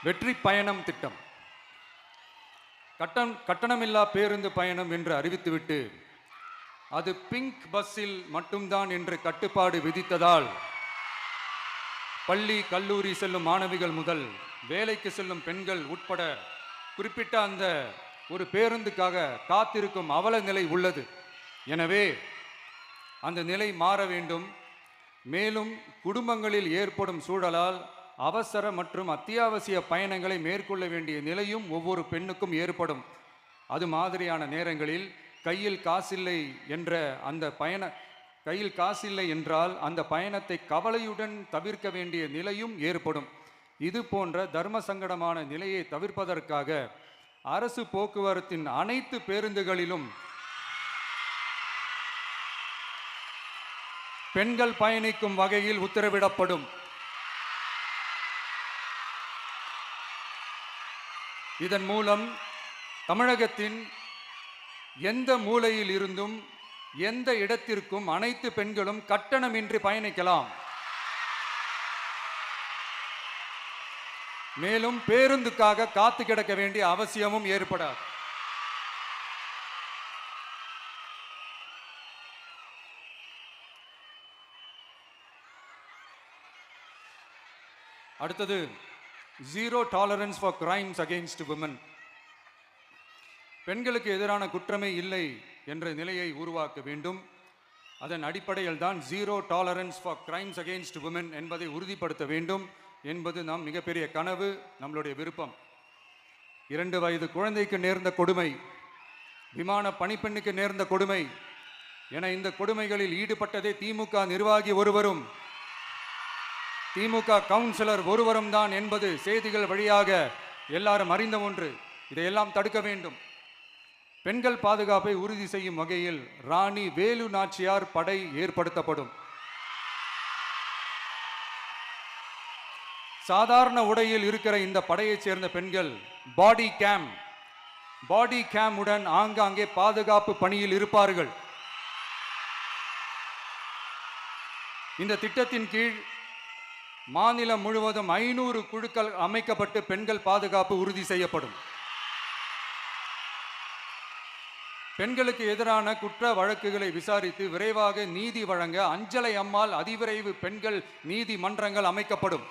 வெற்றி பயணம் திட்டம். கட்டணமில்லா பேருந்து பயணம் என்று அறிவித்துவிட்டு அது பிங்க் பஸ்ஸில் மட்டும்தான் என்று கட்டுப்பாடு விதித்ததால் பள்ளி கல்லூரி செல்லும் மாணவிகள் முதல் வேலைக்கு செல்லும் பெண்கள் உட்பட குறிப்பிட்ட அந்த ஒரு பேருந்துக்காக காத்திருக்கும் அவல நிலை உள்ளது. எனவே அந்த நிலை மாற வேண்டும். மேலும் குடும்பங்களில் ஏற்படும் சூழலால் அவசர மற்றும் அத்தியாவசிய பயணங்களை மேற்கொள்ள வேண்டிய நிலையும் ஒவ்வொரு பெண்ணுக்கும் ஏற்படும். அது மாதிரியான நேரங்களில் கையில் காசில்லை என்றால் அந்த பயணத்தை கவலையுடன் தவிர்க்க வேண்டிய நிலையும் ஏற்படும். இது போன்ற தர்ம சங்கடமான நிலையை தவிர்ப்பதற்காக அரசு போக்குவரத்தின் அனைத்து பேருந்துகளிலும் பெண்கள் பயணிக்கும் வகையில் உத்தரவிடப்படும். இதன் மூலம் தமிழகத்தின் எந்த மூலையில் இருந்தும் எந்த இடத்திற்கும் அனைத்து பெண்களும் கட்டணமின்றி பயணிக்கலாம். மேலும் பேருந்துக்காக காத்து கிடக்க வேண்டிய அவசியமும் ஏற்படாது. அடுத்தது, zero tolerance for crimes against women. பெண்களுக்கு எதிரான குற்றமே இல்லை என்ற நிலையை உருவாக்க வேண்டும். அதன் அடிப்படையில் தான் zero tolerance for crimes against women என்பதை உறுதிப்படுத்த வேண்டும் என்பது நம் மிகப்பெரிய கனவு, நம்மளுடைய விருப்பம். 2 வயது குழந்தைக்கு நேர்ந்த கொடுமை, விமான பணிப்பெண்ணுக்கு நேர்ந்த கொடுமை என இந்த கொடுமைகளில் ஈடுபட்டதே திமுக நிர்வாகி ஒருவரும் திமுக கவுன்சிலர் ஒருவரும் தான் என்பது செய்திகள் வழியாக எல்லாரும் அறிந்த ஒன்று. இதையெல்லாம் தடுக்க வேண்டும். பெண்கள் பாதுகாப்பை உறுதி செய்யும் வகையில் ராணி வேலு நாச்சியார் படை ஏற்படுத்தப்படும். சாதாரண உடையில் இருக்கிற இந்த படையைச் சேர்ந்த பெண்கள் பாடி கேம் உடன் ஆங்காங்கே பாதுகாப்பு பணியில் இருப்பார்கள். இந்த திட்டத்தின் கீழ் மாநிலம் முழுவதும் 500 குழுக்கள் அமைக்கப்பட்டு பெண்கள் பாதுகாப்பு உறுதி செய்யப்படும். பெண்களுக்கு எதிரான குற்ற வழக்குகளை விசாரித்து விரைவாக நீதி வழங்க அஞ்சலை அம்மாள் அதிவிரைவு பெண்கள் நீதிமன்றங்கள் அமைக்கப்படும்.